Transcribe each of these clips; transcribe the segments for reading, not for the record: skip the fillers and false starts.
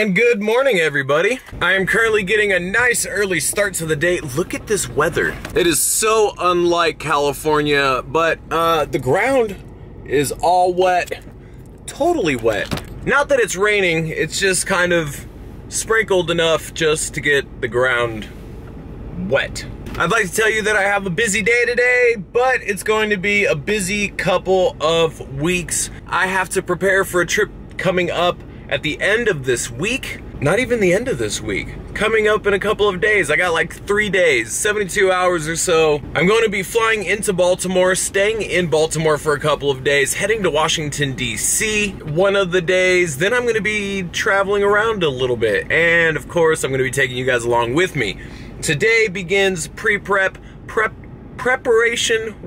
And good morning, everybody. I am currently getting a nice early start to the day. Look at this weather. It is so unlike California, but the ground is all wet, totally wet. Not that it's raining, it's just kind of sprinkled enough just to get the ground wet. I'd like to tell you that I have a busy day today, but it's going to be a busy couple of weeks. I have to prepare for a trip coming up at the end of this week. Not even the end of this week. Coming up in a couple of days. I got like 3 days, 72 hours or so. I'm going to be flying into Baltimore, staying in Baltimore for a couple of days, heading to Washington, D.C. one of the days. Then I'm going to be traveling around a little bit. And of course, I'm going to be taking you guys along with me. Today begins preparation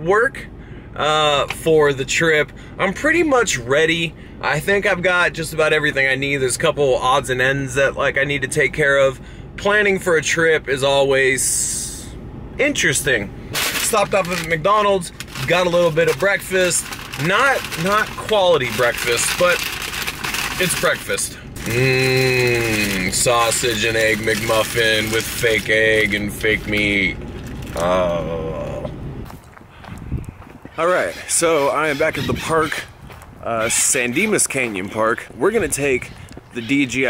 work for the trip. I'm pretty much ready. I think I've got just about everything I need. There's a couple odds and ends that I need to take care of. Planning for a trip is always interesting. Stopped off at McDonald's, got a little bit of breakfast. Not quality breakfast, but it's breakfast. Sausage and egg McMuffin with fake egg and fake meat. Oh. Alright, so I am back at the park, San Dimas Canyon Park. We're gonna take the DJI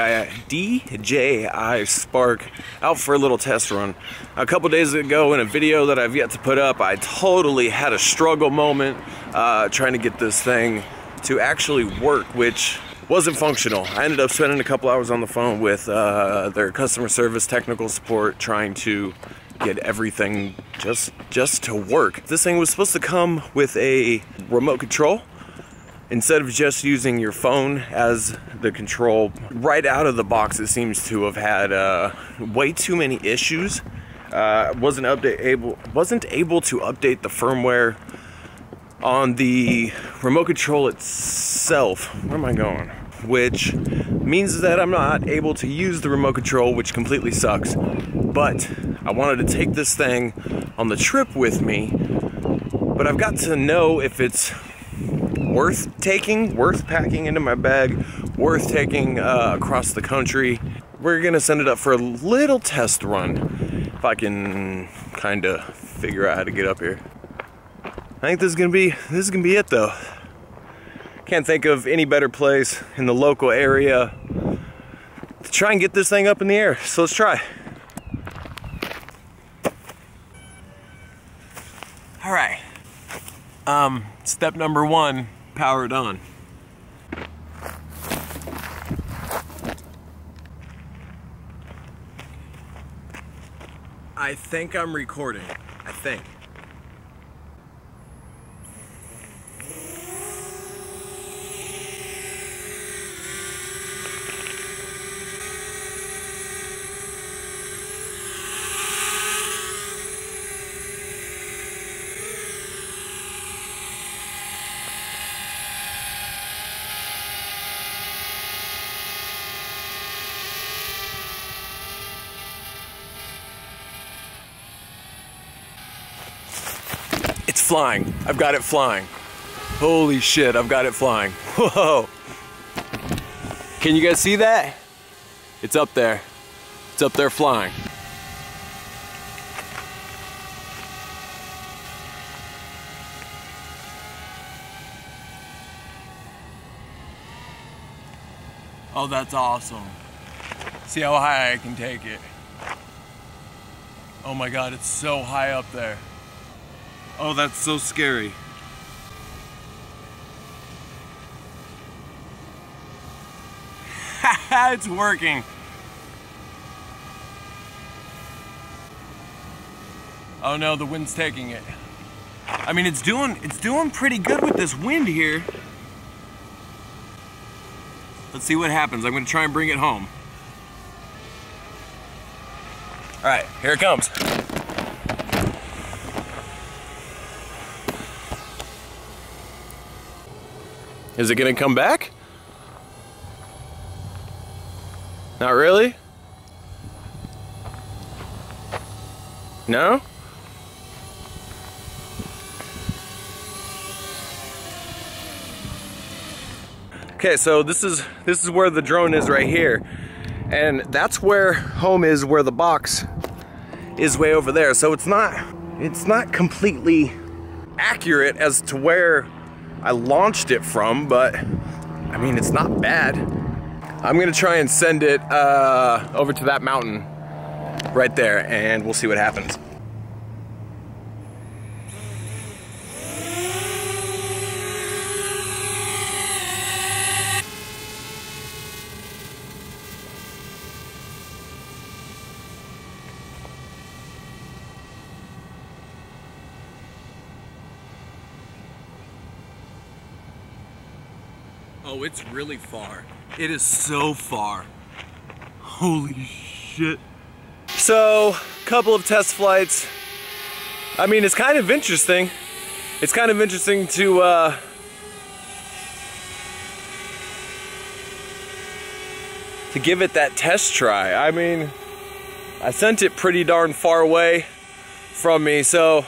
Spark out for a little test run. A couple days ago in a video that I've yet to put up, I totally had a struggle moment trying to get this thing to actually work, which wasn't functional. I ended up spending a couple hours on the phone with their customer service technical support trying to get everything just to work. This thing was supposed to come with a remote control instead of just using your phone as the control. Right out of the box, it seems to have had way too many issues. Wasn't able to update the firmware on the remote control itself. Where am I going? Which means that I'm not able to use the remote control, which completely sucks. But I wanted to take this thing on the trip with me, but I've got to know if it's worth packing into my bag, worth taking across the country. We're gonna send it up for a little test run, if I can kind of figure out how to get up here. I think this is gonna be it though. Can't think of any better place in the local area to try and get this thing up in the air. So let's try. All right. Step number 1, powered on. I think I'm recording. I think. It's flying. I've got it flying. Holy shit, I've got it flying. Whoa. Can you guys see that? It's up there. It's up there flying. Oh, that's awesome. See how high I can take it. Oh my God, it's so high up there. Oh, that's so scary. It's working. Oh no, the wind's taking it. I mean, it's doing pretty good with this wind here. Let's see what happens. I'm gonna try and bring it home. All right, here it comes. Is it gonna come back? Not really? No? Okay, so this is where the drone is right here. And that's where home is, where the box is way over there. So it's not completely accurate as to where I launched it from, but I mean, it's not bad. I'm gonna try and send it over to that mountain right there, and we'll see what happens. Oh, it's really far. It is so far. Holy shit. So, couple of test flights. I mean, it's kind of interesting. It's kind of interesting to give it that test try. I mean, I sent it pretty darn far away from me, so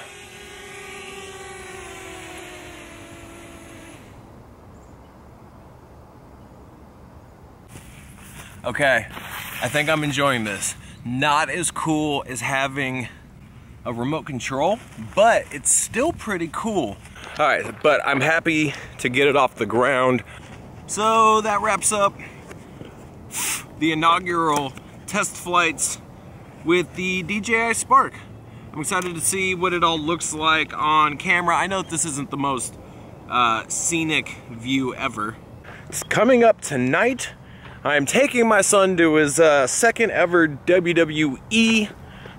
okay, I think I'm enjoying this. Not as cool as having a remote control, but it's still pretty cool. All right, but I'm happy to get it off the ground. So that wraps up the inaugural test flights with the DJI Spark. I'm excited to see what it all looks like on camera. I know this isn't the most scenic view ever. It's coming up tonight. I'm taking my son to his second ever WWE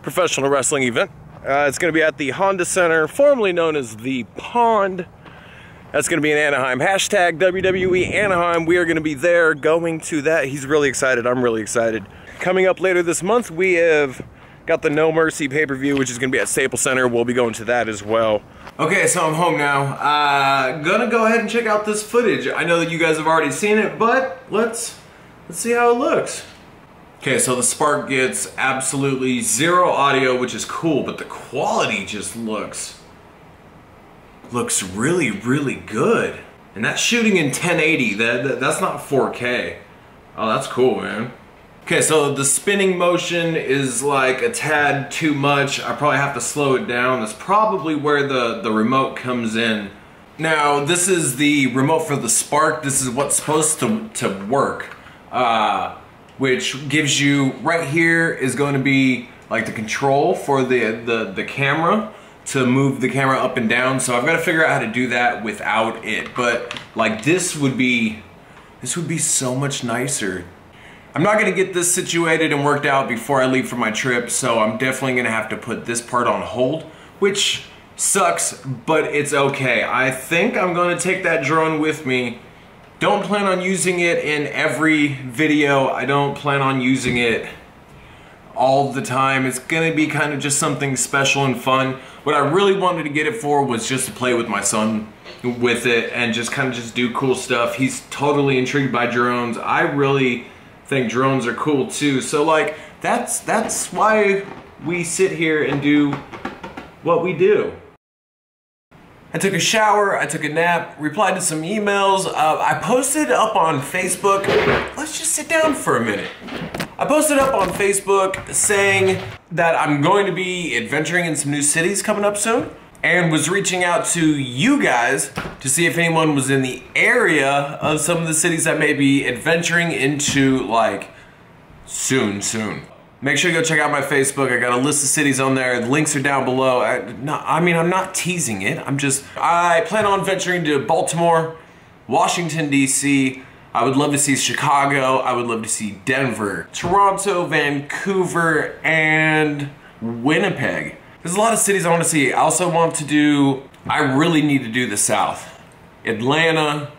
professional wrestling event. It's going to be at the Honda Center, formerly known as the Pond. That's going to be in Anaheim. Hashtag WWE Anaheim. We are going to be there going to that. He's really excited. I'm really excited. Coming up later this month, we have got the No Mercy pay-per-view, which is going to be at Staples Center. We'll be going to that as well. Okay, so I'm home now. Gonna go ahead and check out this footage. I know that you guys have already seen it, but let's see how it looks. Okay, so the Spark gets absolutely zero audio, which is cool, but the quality just looks really, really good. And that's shooting in 1080, that's not 4K. Oh, that's cool, man. Okay, so the spinning motion is like a tad too much. I probably have to slow it down. That's probably where the remote comes in. Now, this is the remote for the Spark. This is what's supposed to work. Which gives you, right here is going to be like the control for the camera to move the camera up and down. So I've got to figure out how to do that without it. But like this would be so much nicer. I'm not gonna get this situated and worked out before I leave for my trip, so I'm definitely gonna have to put this part on hold, which sucks, but it's okay. I think I'm gonna take that drone with me. Don't plan on using it in every video. I don't plan on using it all the time. It's gonna be kind of just something special and fun. What I really wanted to get it for was just to play with my son with it and just kind of just do cool stuff. He's totally intrigued by drones. I really think drones are cool too. So like, that's why we sit here and do what we do. I took a shower, I took a nap, replied to some emails. I posted up on Facebook, let's just sit down for a minute. I posted up on Facebook saying that I'm going to be adventuring in some new cities coming up soon, and was reaching out to you guys to see if anyone was in the area of some of the cities that may be adventuring into like soon. Make sure you go check out my Facebook. I got a list of cities on there. The links are down below. I mean, I'm not teasing it. I plan on venturing to Baltimore, Washington, D.C. I would love to see Chicago. I would love to see Denver, Toronto, Vancouver, and Winnipeg. There's a lot of cities I want to see. I also want to do, I really need to do the South. Atlanta,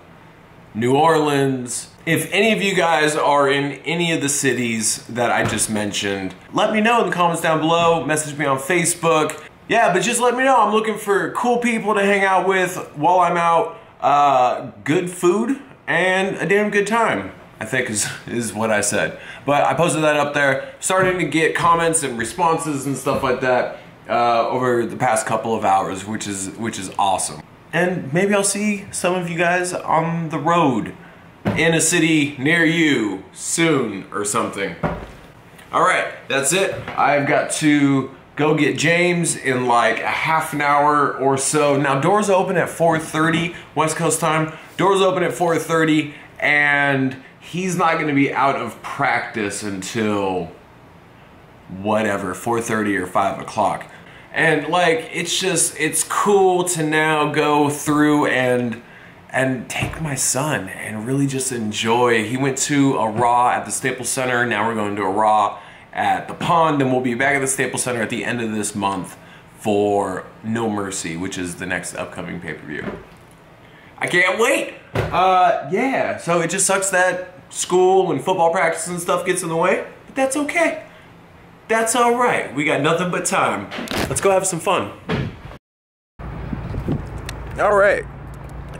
New Orleans. If any of you guys are in any of the cities that I just mentioned, let me know in the comments down below, message me on Facebook. Yeah, but just let me know. I'm looking for cool people to hang out with while I'm out. Good food and a damn good time, I think is what I said. But I posted that up there, starting to get comments and responses and stuff like that over the past couple of hours, which is awesome. And maybe I'll see some of you guys on the road in a city near you soon or something. All right, that's it. I've got to go get James in like a half an hour or so. Now doors open at 4:30 West Coast time. Doors open at 4:30 and he's not gonna be out of practice until whatever, 4:30 or 5 o'clock. And like, it's cool to now go through and take my son and really just enjoy. He went to a Raw at the Staples Center. Now we're going to a Raw at the Pond, and we'll be back at the Staples Center at the end of this month for No Mercy, which is the next upcoming pay-per-view. I can't wait. Yeah, so it just sucks that school and football practice and stuff gets in the way, but that's okay. That's all right. We got nothing but time. Let's go have some fun. All right.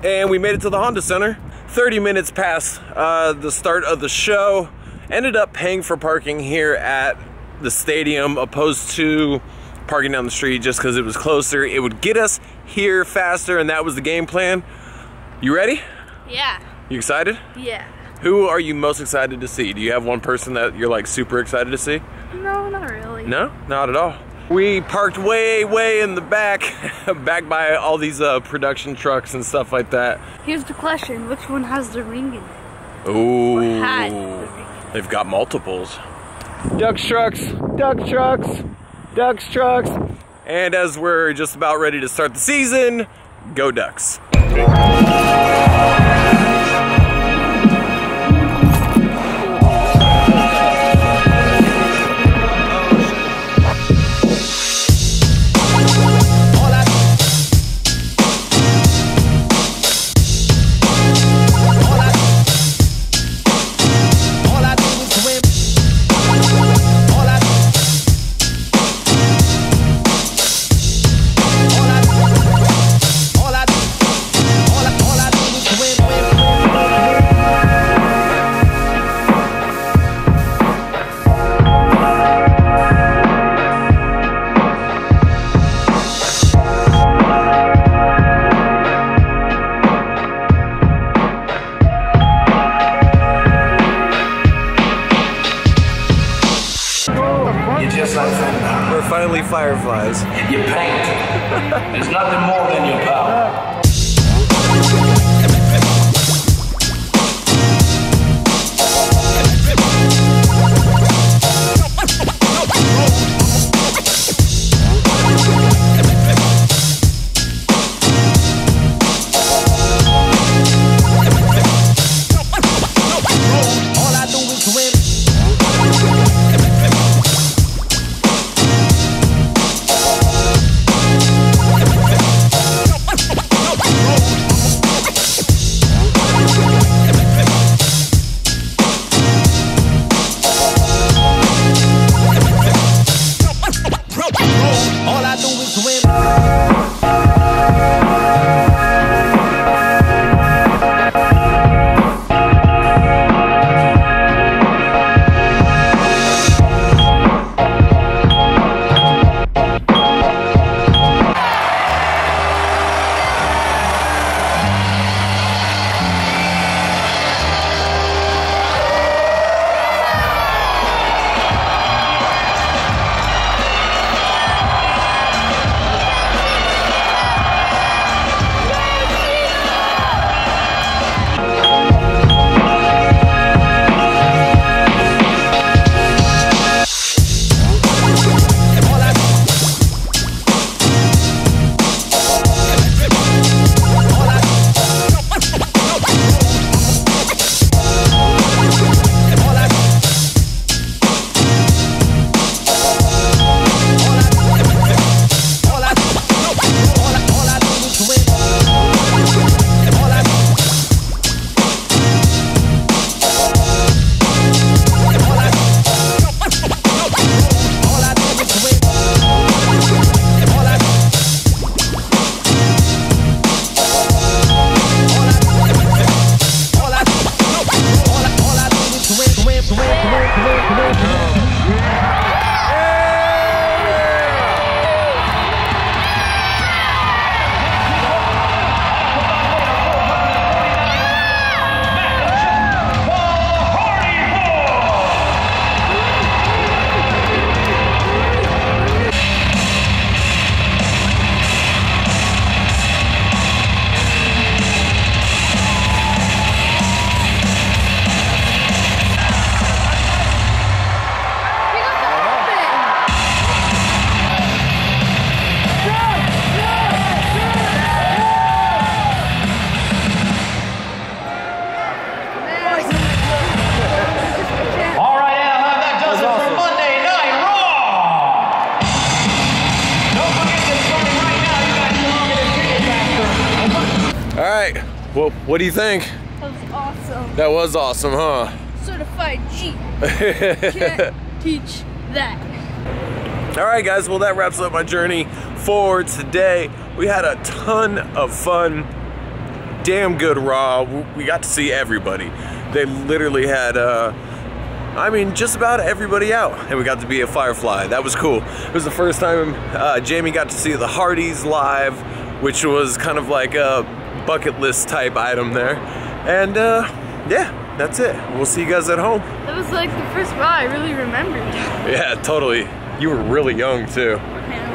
And we made it to the Honda Center. 30 minutes past the start of the show. Ended up paying for parking here at the stadium opposed to parking down the street just because it was closer. It would get us here faster, and that was the game plan. You ready? Yeah. You excited? Yeah. Who are you most excited to see? Do you have one person that you're like super excited to see? No, not really. No? Not at all. We parked way in the back, back by all these production trucks and stuff like that. Here's the question, which one has the ring in it? Ooh. Or had the ring? They've got multiples. Ducks trucks, Ducks trucks, Ducks trucks. And as we're just about ready to start the season, go Ducks. We're finally fireflies. You paint. There's nothing more than your power. Well, what do you think? That was awesome. That was awesome, huh? Certified G. Can't teach that. All right, guys, well, that wraps up my journey for today. We had a ton of fun, damn good raw. We got to see everybody. They literally had, I mean, just about everybody out, and we got to be a Firefly. That was cool. It was the first time Jamie got to see the Hardys live, which was kind of like a bucket list type item there. And yeah, that's it. We'll see you guys at home. That was like the first raw I really remembered. Yeah, totally. You were really young too. Yeah.